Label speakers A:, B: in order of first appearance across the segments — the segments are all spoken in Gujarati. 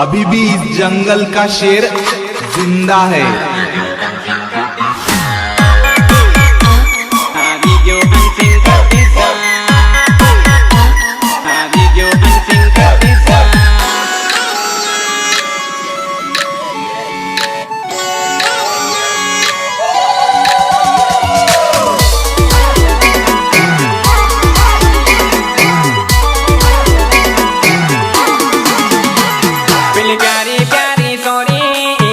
A: अभी भी इस जंगल का शेर जिंदा है।
B: प्यारी प्यारी सोरी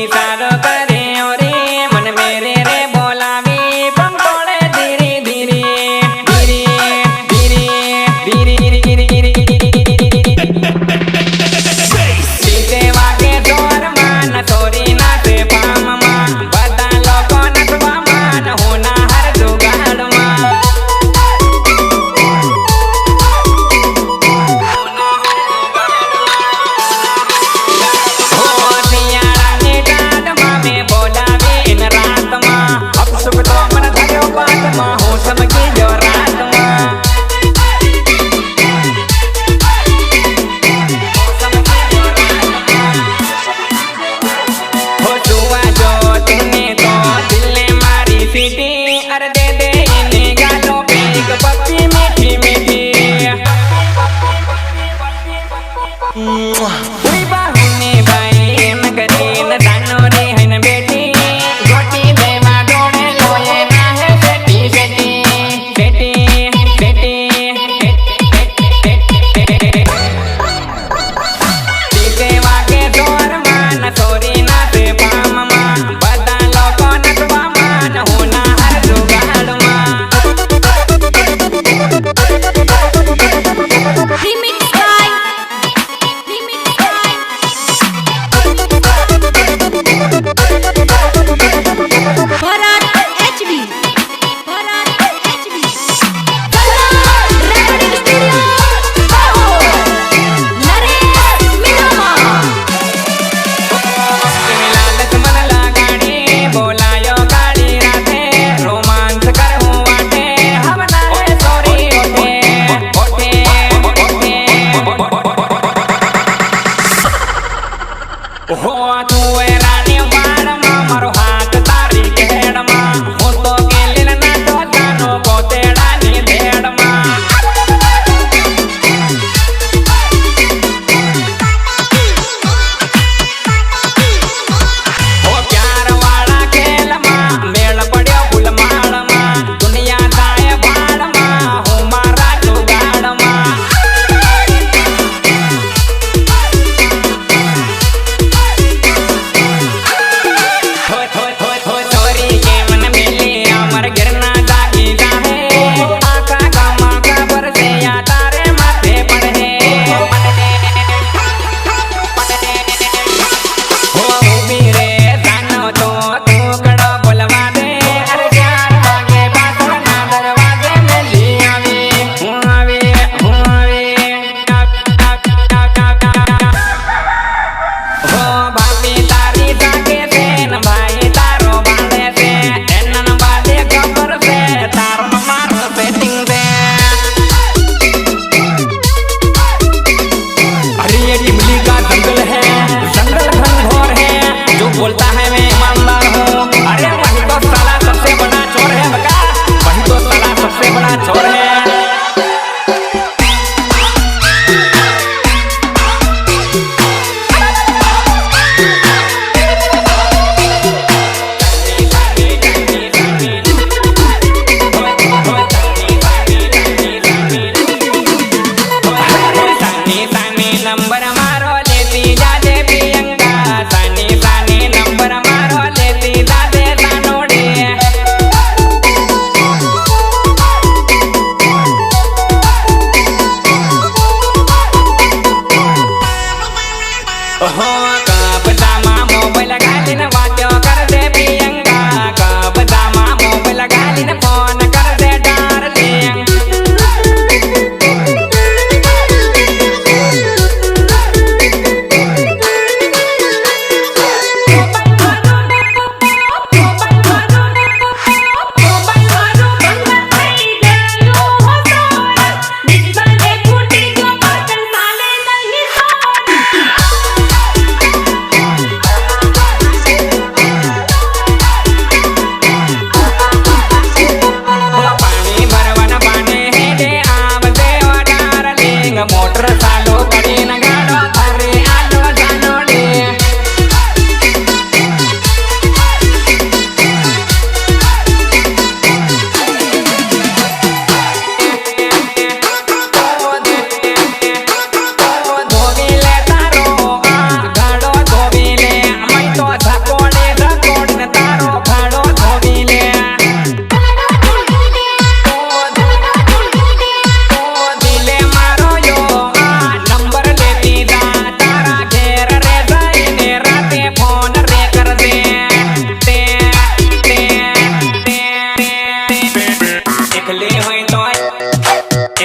B: इशारो करे ओरी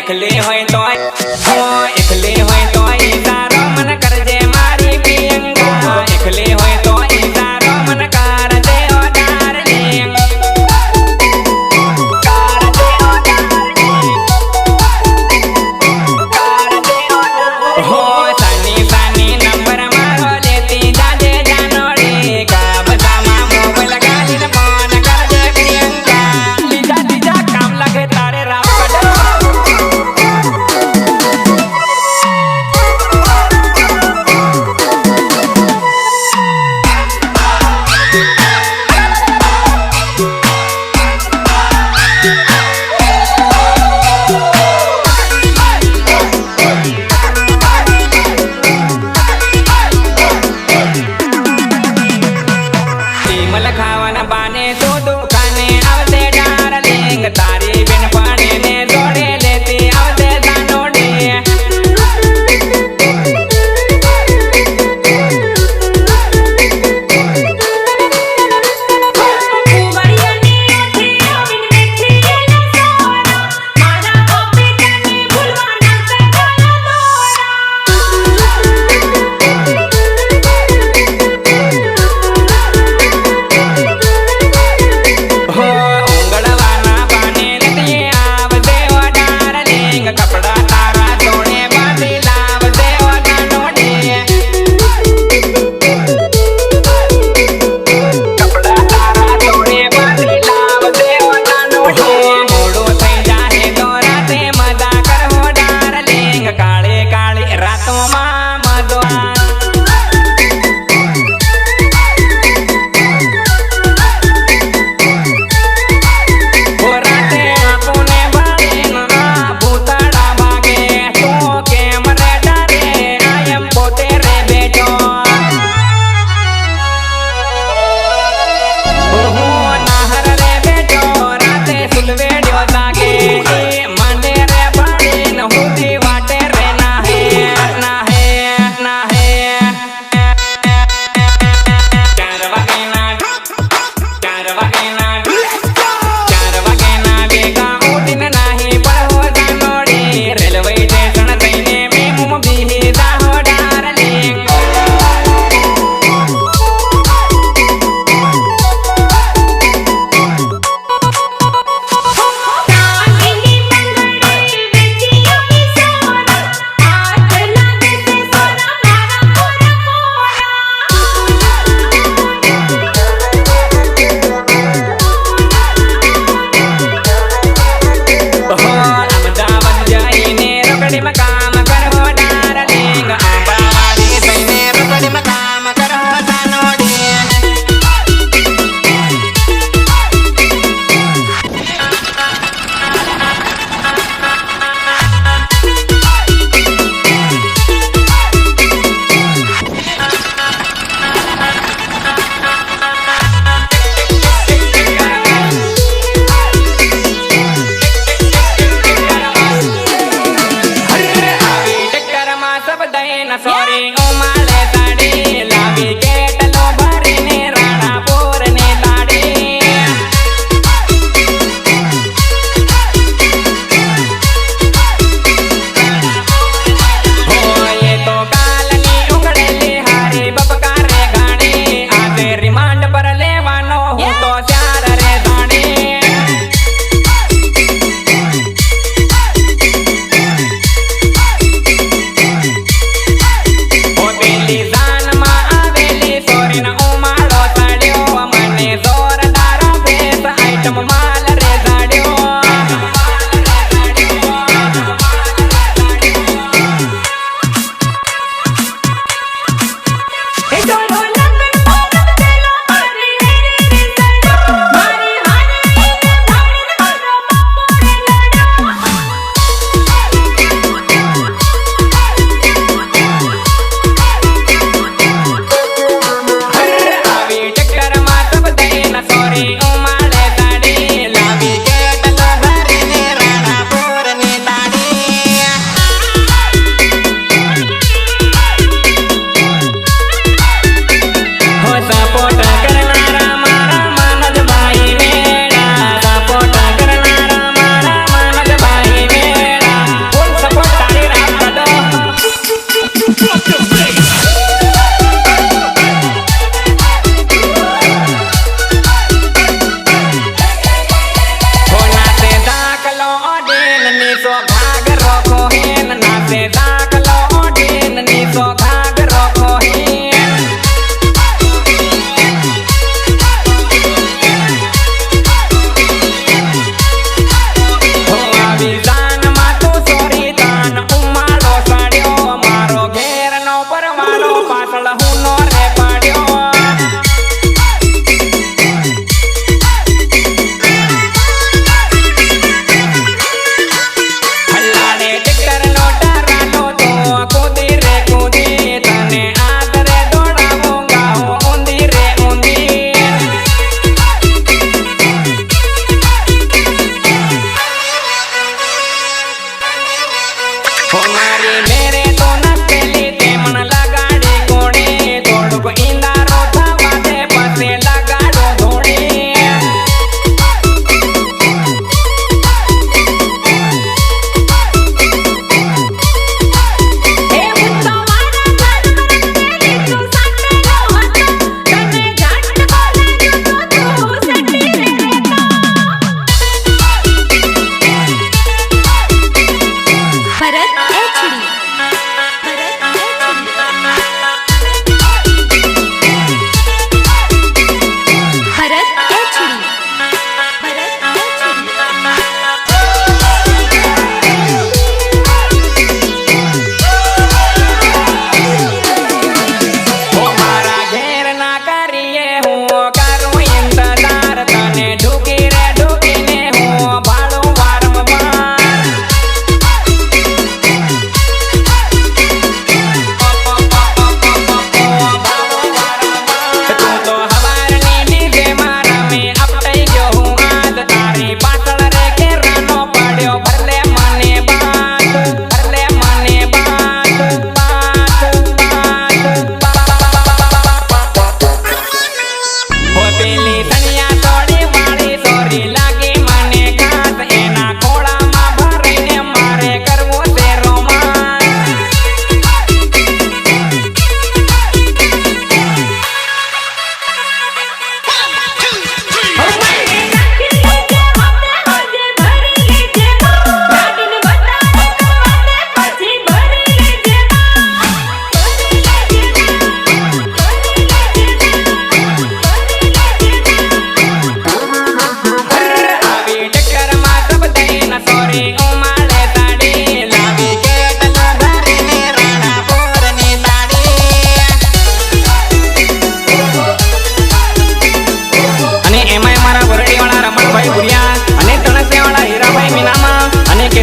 B: એકલે હોય તો એકલે હોય તો તારો મન કરજે મારી પ્રિયંકા એકલે હોય તો તારો મન કરજે ઓ ડાર્લિંગ હો સાની સાની નંબર મારો લેતી જાજે જાનોડી કા બધામાં મોબાઈલ ગાલીને ફોન કરજે પ્રિયંકા લીધા કામ લાગે તારે રામ કડે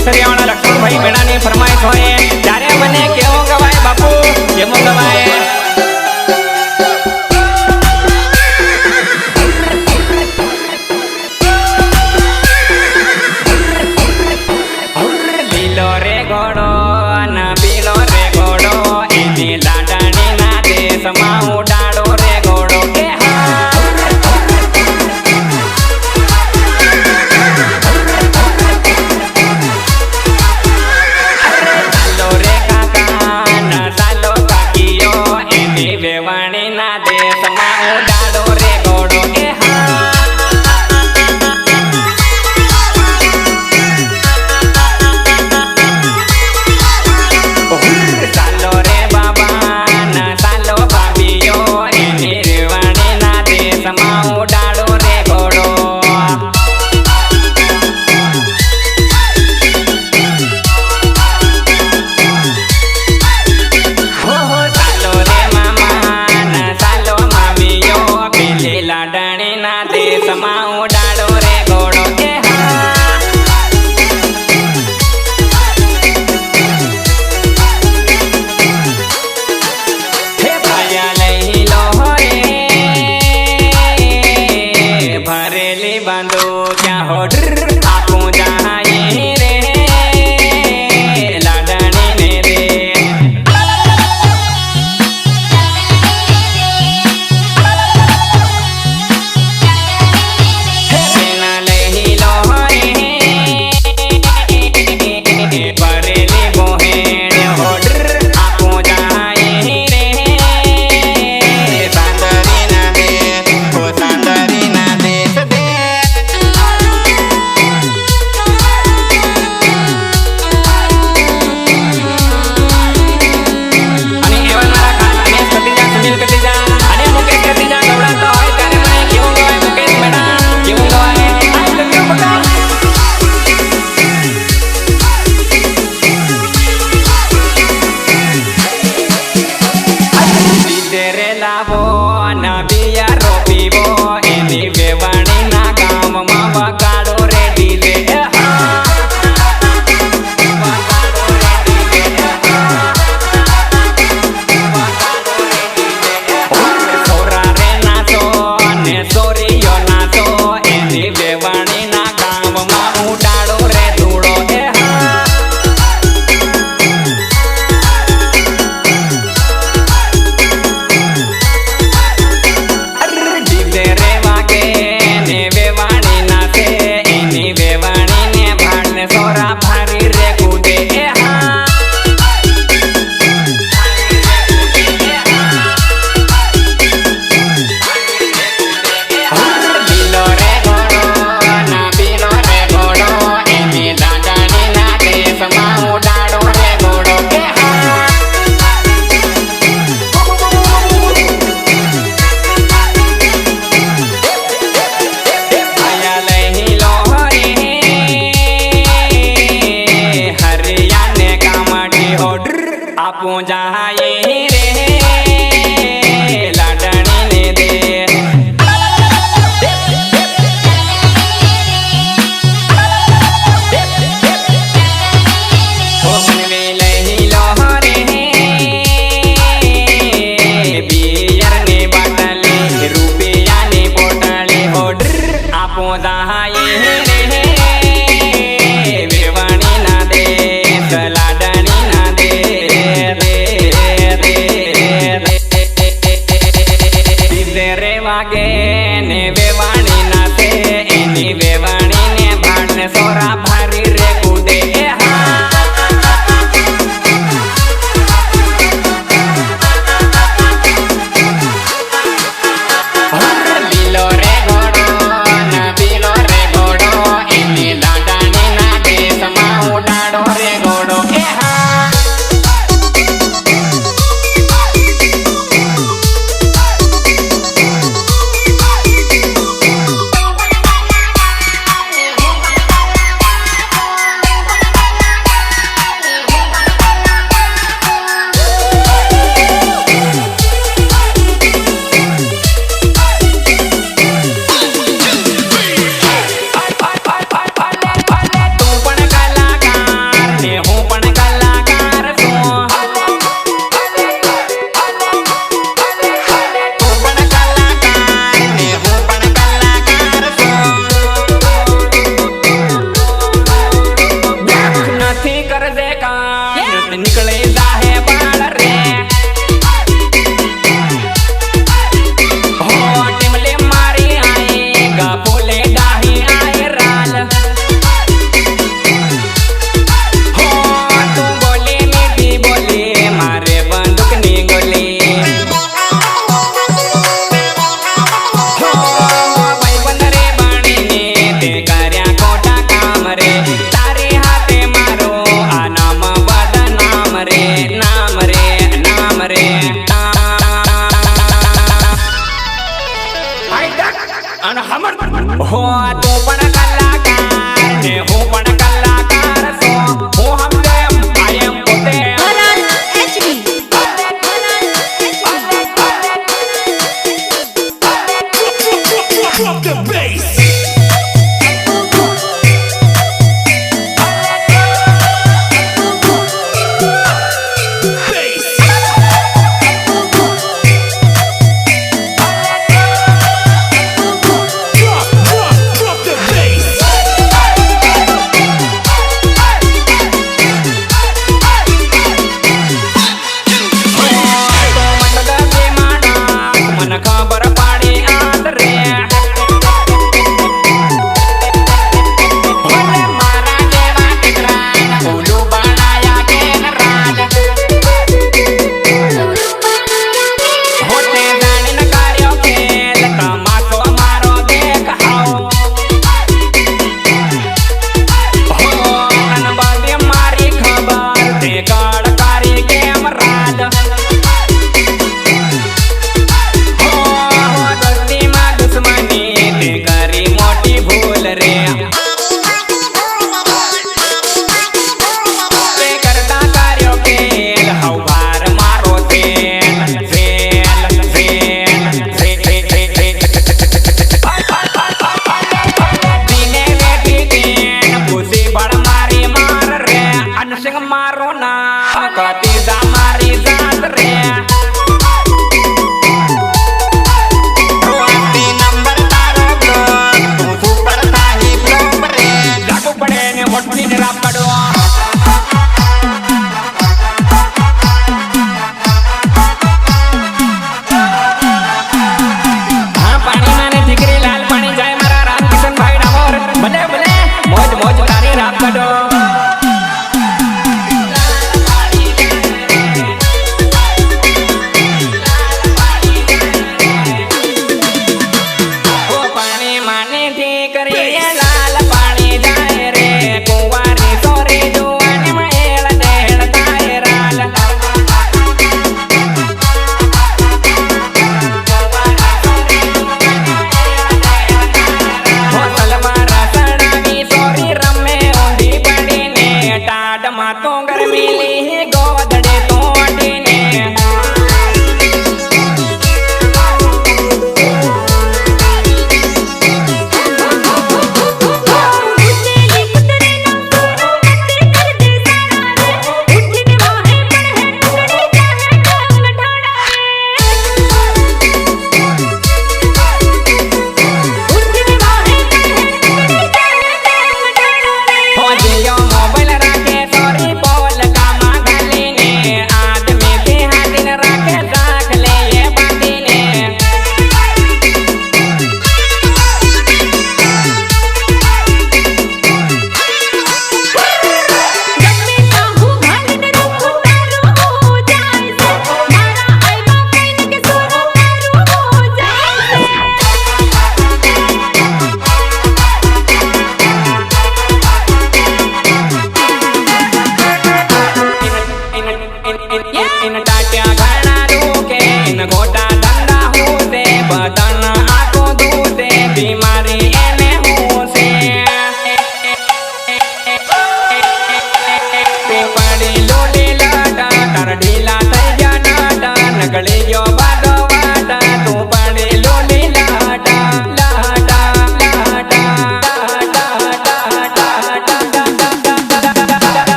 B: કેસરિયાવાળા લક્ષ્મણભાઈ મેળાની ફરમાઈશ હોય ત્યારે મને કેવો ગવાય બાપુ કેવો ગવાય લીલો રે ઘોડો ના પીલો રે ઘોડો એની લાડણી ના દેશમાં ઉડાડો રે ઘોડો કે ચાલો રે કાકા ના ચાલો કાકીઓ એની વેવાણી ના દેશમાં ઉડાડો રે ઘોડો કે ચાલો રે બાબા ના ચાલો ભાભીઓ એની રેવાણી ના દેશમાં ઉડાડો રે ઘોડો હો ચાલો રે મામા ના ચાલો મામીઓ પેલી લાડણી ના દેશમાં ઉડાડો રે ઘોડો કે હે ભાયા લઈ લો રે ભરેલી બાંધો ક્યાં હોડર આપું જાય રે લાડણી ને રે હે બેના લઈ લો રે ભરેલી બોહેડ હોડર આપું જાય રે સાંદરી ના દે ઓ સાંદરી ના દેશ દે અને એવા મારા ખાસ અને સતીજા સુનિલ કટીજા અને મુકેશ કટીજા ગવડાવતા હોય ત્યારે મને કેવું ગવાય મુકેશ મેડા કેવું ગવાય આ તો કેવું બકા રે લાવો ના બિયારો પીવો એની વેવાણી ના ગામમાં વગાડો રે ડીજે વગાડો રે ડીજે સોરા રે નાચો ને સોરીયો નાચો એની વેવાણી ના ગામમાં ઉડાડો રે ધૂળો ડીજે રે વાગે ને વેવાણી નાચે એની વેવાણી ને ભાડ ને સોરા ભારી રે કૂદે લીલો રે ઘોડો ના પીલો રે ઘોડો એની લાડણી ના દેશમાં ઉડાડો રે ઘોડો કે આયા લઈ લો રે હરિયા ને કામડી હોડર આપું જાય રે લાડણી ને દે ઓ મનવે લઈ લો રે બિયર ને બાટલી રૂપિયા ની બોટલી હોડર આપું જાય રે વેવાણી ના દે લાડણી ના દે રે રે રે ડીજે રે વાગે ને વેવાણી નાચે એની વેવાણી ને ભાડ ને સોરા ભારી રે કૂદે લીલો રે ઘોડો ના પીલો રે ઘોડો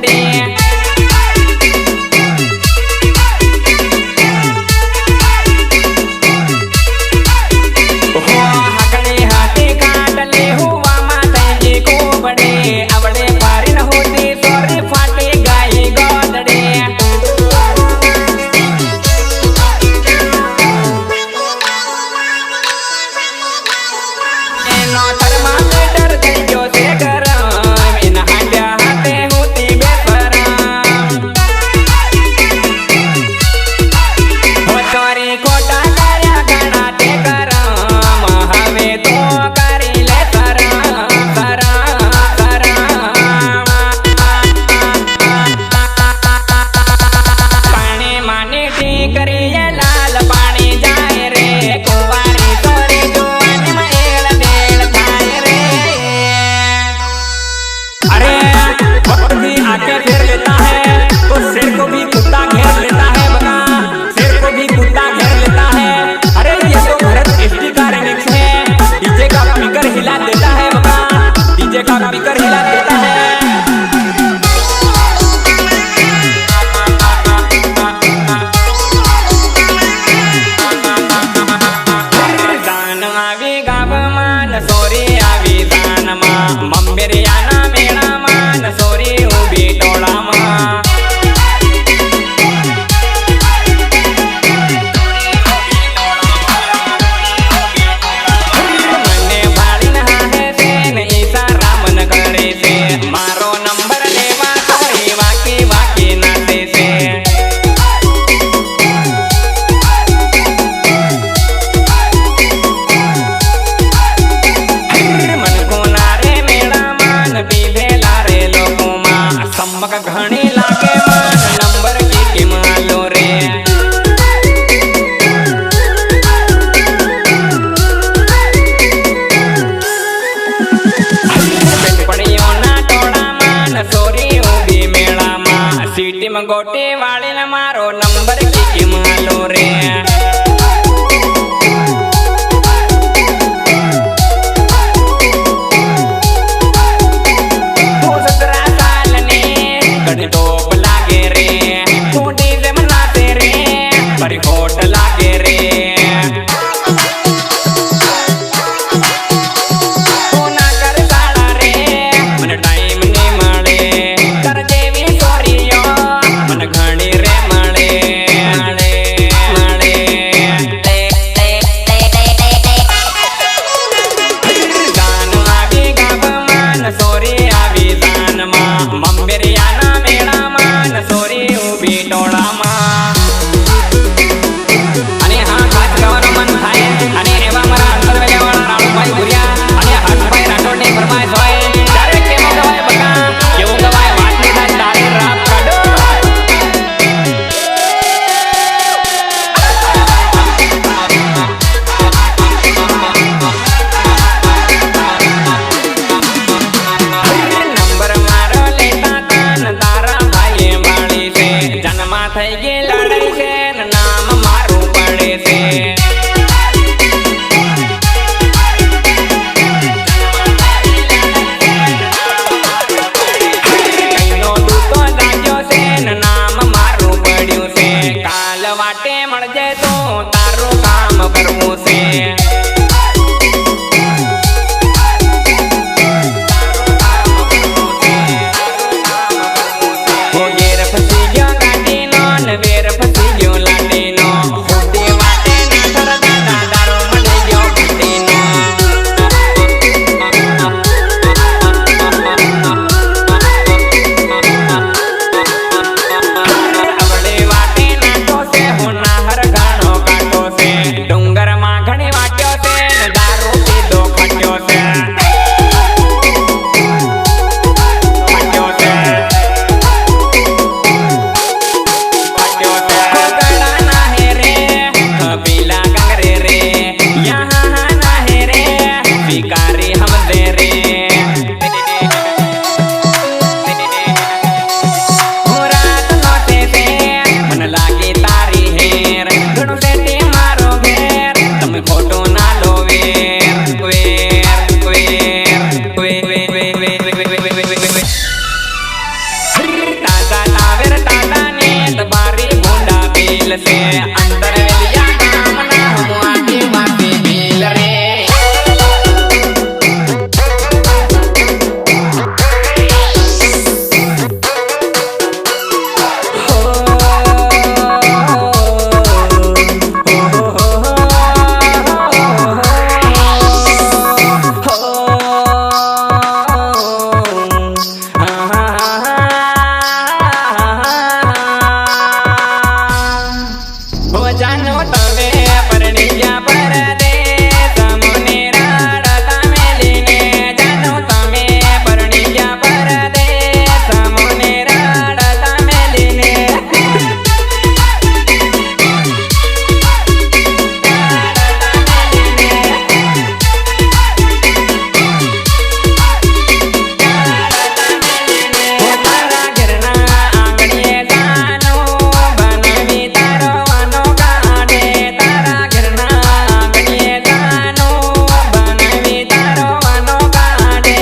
B: ગોદડે હાકડે હાથે કાટલે હુવામાં થઈ ગઈ કોબડે આવડે પારી ન હોતી સોરી ફાટી ગઈ ગોદડે એનો થર્મામીટર થઈ ગયો છે ગરમ એના હાંડ્યા હાથે હોતી બેસરમ સોરી ખોટા કર્યા ઘણા તે કરમ હવે તો કરી લે શરમ શરમ શરમ પાણી માની ઠીકરીએ લાલ પાણી જાય રે કુંવારી સોરી જોવાની એળ બેળ થાય રે अरे वक्त भी आके घेर लेता है तो शेर को भी कुत्ता घेर लेता है बता शेर को भी कुत्ता घेर लेता है अरे ये तो भरत एसटी का रिमिक्स है डीजे का स्पीकर हिला देता है बता डीजे का स्पीकर हिला देता है दान આવી ગામમાં સોરી આવી દાનમાં મંબેરિયાના મેળામાં સોરી ઊભી ટોળામાં મને ભાળીને હાહે છે ને ઈશારા મન કરે છે મારો નંબર લેવા સોરી વાકી વાકી નાચે છે मन कोना रे मेरा मान पीधेला रे लोकोમાં સમક ઘણી લાગે માન નંબર કી કિમાલો રે બેનપણીઓના ટોળામાં સોરી ઊભી મેળામાં સીટીમાં ગોટી વાળીને મારો નંબર કી કિમાલો રે टोप लागे रे खूंटी से मनाते रे पर होट लागे रे ना कर साड़ा रे मन टाइम नहीं મળે કર જેવી સોરીઓ મન ઘણી રે મળે મળે મળે ગાન આવી ગામમાં સોરી આવી દાનમાં મંબેરિયાના મેળામાં સોરી ઊભી ટોળામાં અને હા ખાસ ગાવાનું મન થાય અને એવા મારા અંતરવેલાવાળા રાણુભાઈ ભુરિયા અને હર્ષભાઈ રાઠોડની ફરમાઈશ હોય ત્યારે કેવું ગવાય બકા કેવું ગવાય વાતની થાય તારે રાત કાઢો નંબર મારો લેતા તાન તારા ભાઈએ વાળી છે જન્મા થઈ ગઈ લડાઈ છે ને નામ મારું પડે છે કઈનો દૂતો જાગ્યો છે ને નામ મારું પડ્યું છે કાલ વાટે મળજે તો તારું કામ કરવું છે ઘેર ફસી ગયો ગાડીનો ને दिल से अंदर लिया काम ना हम आदिवासी भील रे जानो तमे परनिया पर दे तमने राडता मेलीने जानो तमे परनिया पर दे तमने राडता मेलीने तारा घरना आंगणीए जानो बनवी तारो वानो तारा घरना आंगणीए जानो बनवी तारो वानो काढे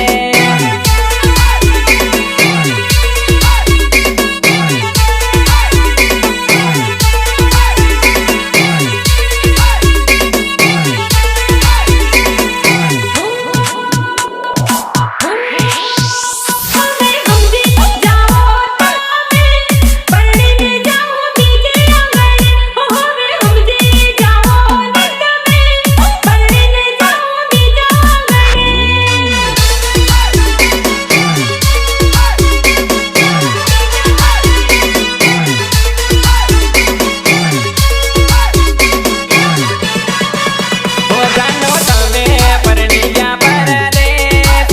B: जानो तमे परनिया पर दे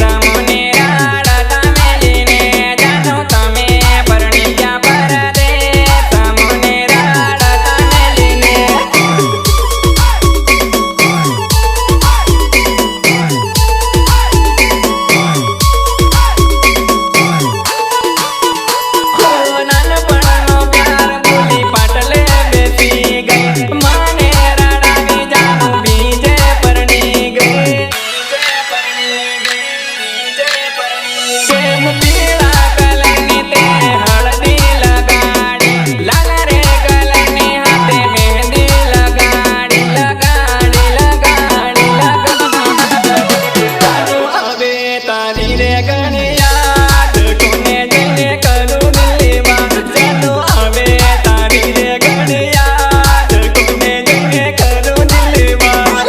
B: तमने राडता मेलीने जानो तमे परनिया पर दे तमने राडता मेलीने नानपणનો પ્યાર ભૂલી પાટલે બેસી ગઈ માને રાડાવી જાનું બીજે પરણી ગઈ કેમ પીળા કલરની તે હળદી લગાડી લાલ રે કલરની હાથે મહેંદી લગાડી લગાડી લગાડી લગાડી હવે તારી રે ઘણી યાદ કોને જઈને કરું દિલમાં ચાલો હવે તારી રે ઘણી યાદ કોને જઈને કરું દિલમાં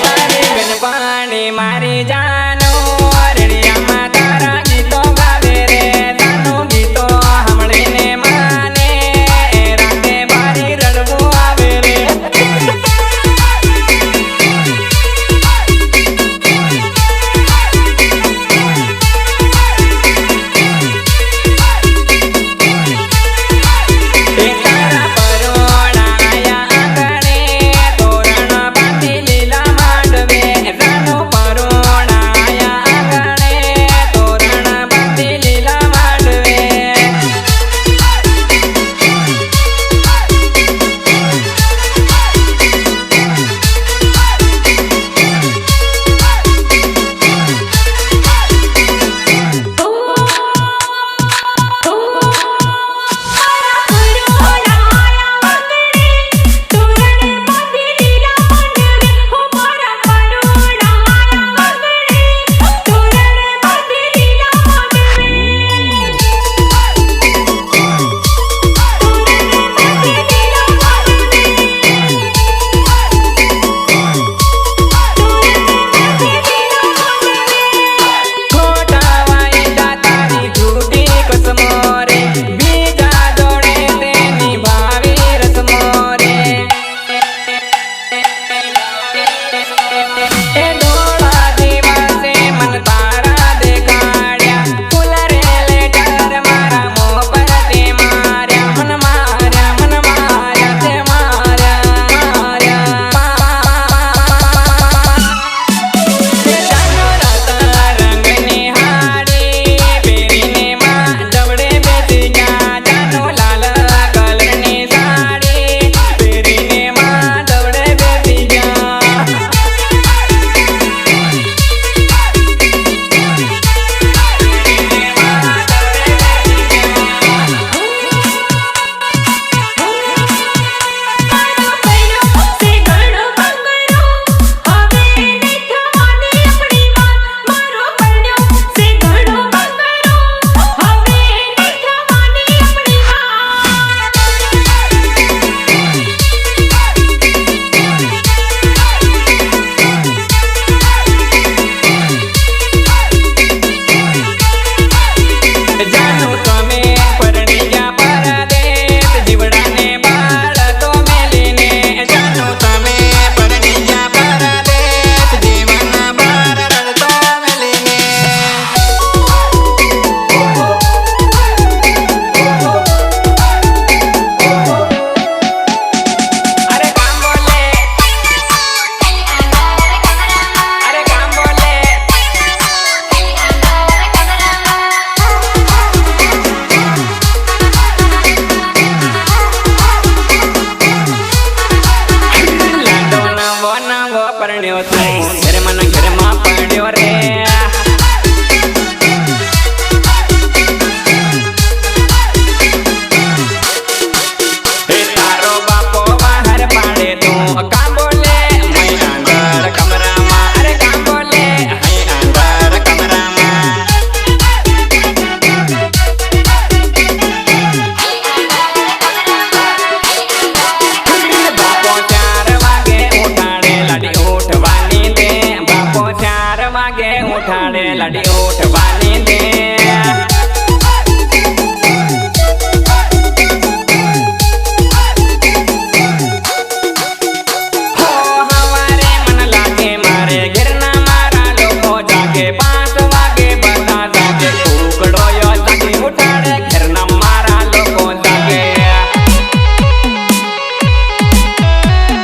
B: તારી બેનપણી મારી જાનો રેડિયામાં તારા ગીતો ગાવે રે તાનું ગીતો સાંભળીને માને રાતે બારી રડવું આવે રે એ તારા પરોણા આયા આંગણે તોરણ બાંધી લીલા માંડવે જાનો પરોણા उठाड़े लाडी उठवाने दे। हो हवारे मन लागे मारे घिरना मारा लोगो जागे 5 वागे बता जागे उगड़ो यो जागे उठाड़े घिरना मारा लोगो जागे।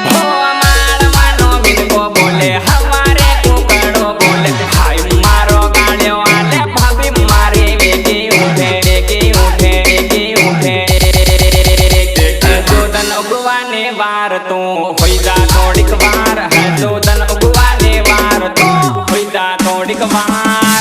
B: हो मार मानो मिलको बोले हवारे कुकड़ो बोले भाई मारो गाड़ियों आले भाभी मारे वेगी उठे जोदन उगवाने वार तो होई जा थोड़ीक वार है जोदन उगवाने वार तो होई जा थोड़ीक वार।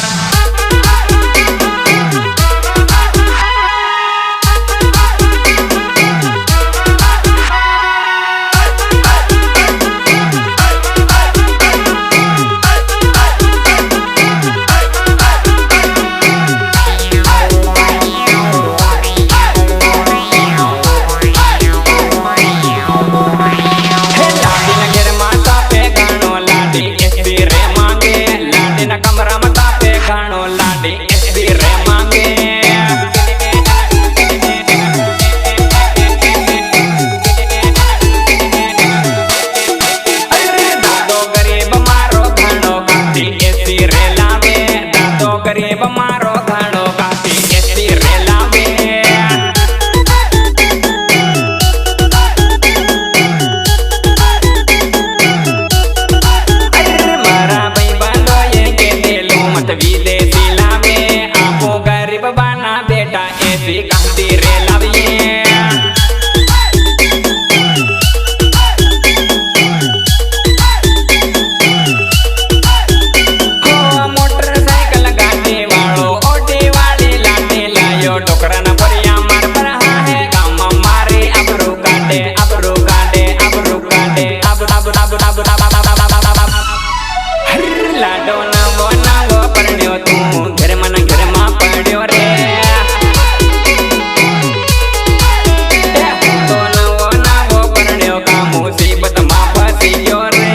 B: कमरा मता पे गानो लाडी एसबी रे मांगे। अरे दादो गरीब मारो घाणो काटी एसबी रे लावे दादो गरीब मारो घाणो काटी एसबी रे लावे। अरे मारा भाई बांधो विदेशी लावे आपो गरीब बाना बेटा ऐसी कांति रे लाविए। हो मोटरसाइकिल गाड़ी वालो ओटी वाली लाटे लायो टोकरा न परिया मार पर है गाम मारे अबरू काटे अबरू काटे अबरू काटे अब हर लाडो नवो नवो परण्यो तू घर मन घर मा पड्यो रे। तो नवो नवो परण्यो का मुसीबत मा फसी गयो रे।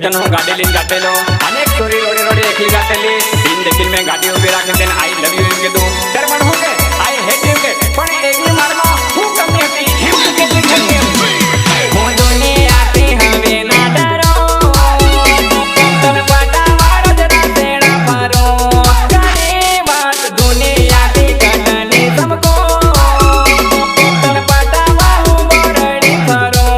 B: एक जण गाडी लिन गातेलो अनेक चोरी रोडे रोडे एकली गातेली तीन देखील में गाडी उभी राखी देन आई लव यू के दो तर मन हो के आई हेट यू के पण एकली मारमा खूप कमी होती हिम के लिखली हो दुनिया आते हवे ना डरो तन पाटा मारो जरा तेरा पारो करे बात दुनिया की कटनी सबको तन पाटा बाहु बड़ड़ी करो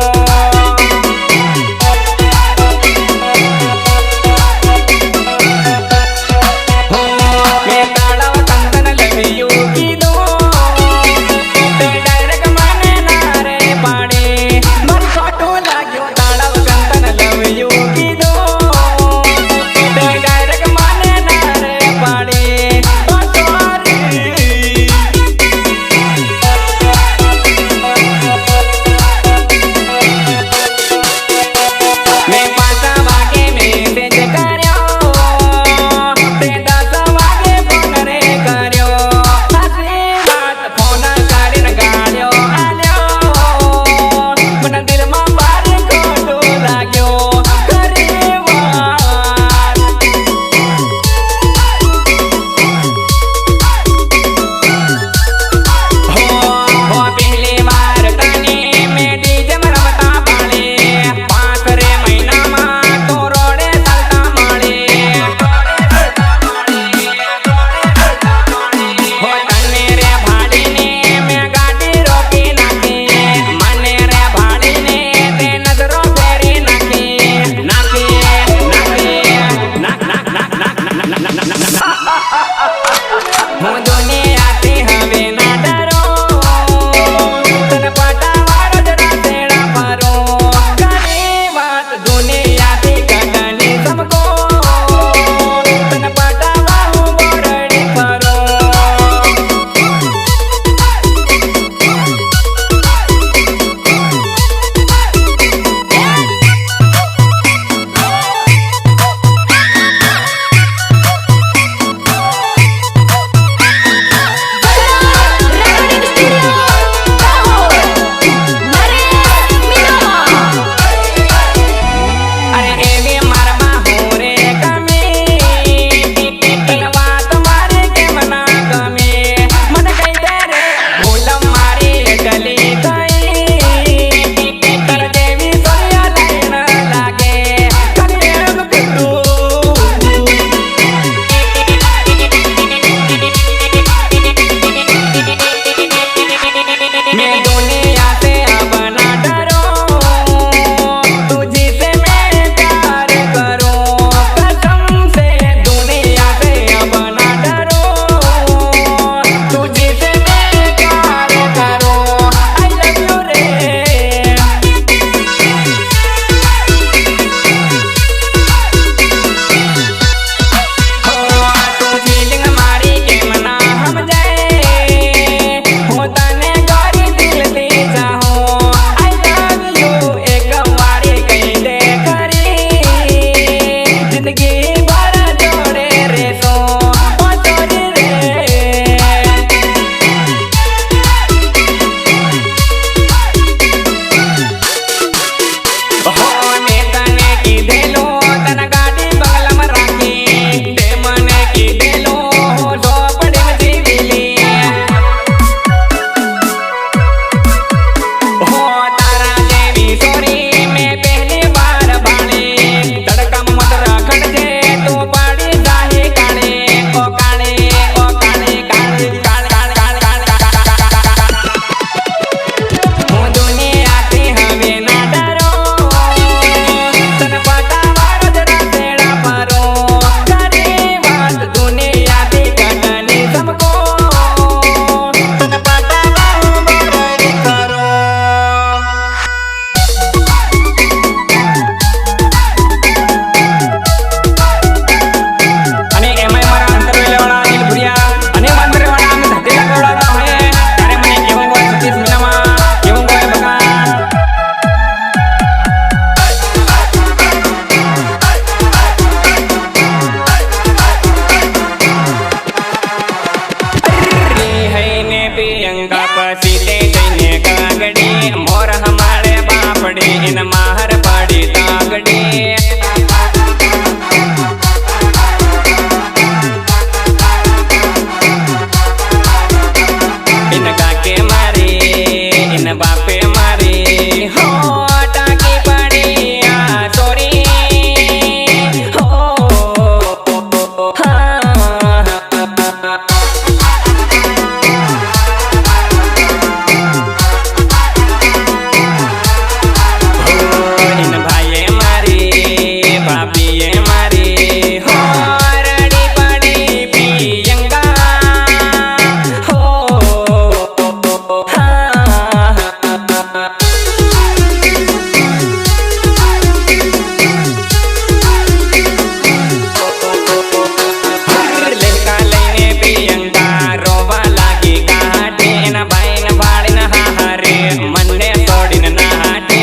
B: लेका लઈને પ્રિયંકા રોવા લાગી કાઢે એના ભાઈને ભાડીને હારે મને છોડીને ના હાટે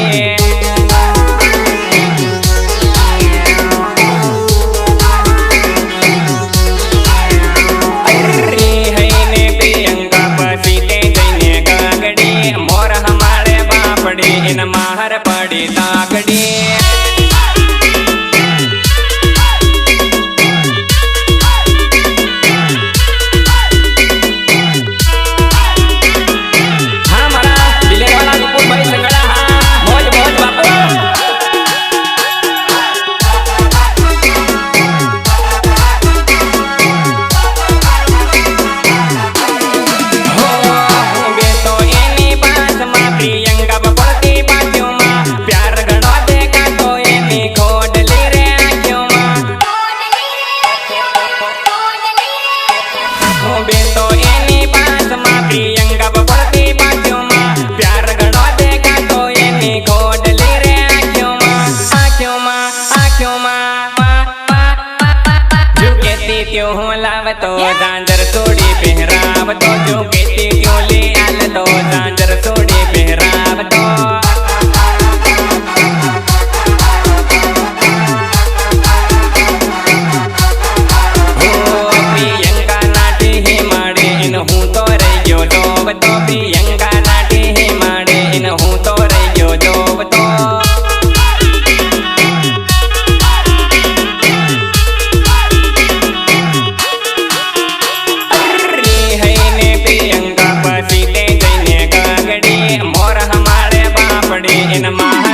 B: હઈને પ્રિયંકા પછી તે જઈને કાગડી મોર હમારે બાપડી એના માહર પડી તાગડી क्यों लावतो झांझर सोडी पहरावतो जो कहती क्यों ले आलतो झांझर सोडी पहरावतो प्रियंका नाटी ही माड़े इन हूँ तो रहियो जोवतो प्रियंका नाटी ही माड़े इन हूँ तो रहियो जोवतो मोर हमारे बापड़ी इन माह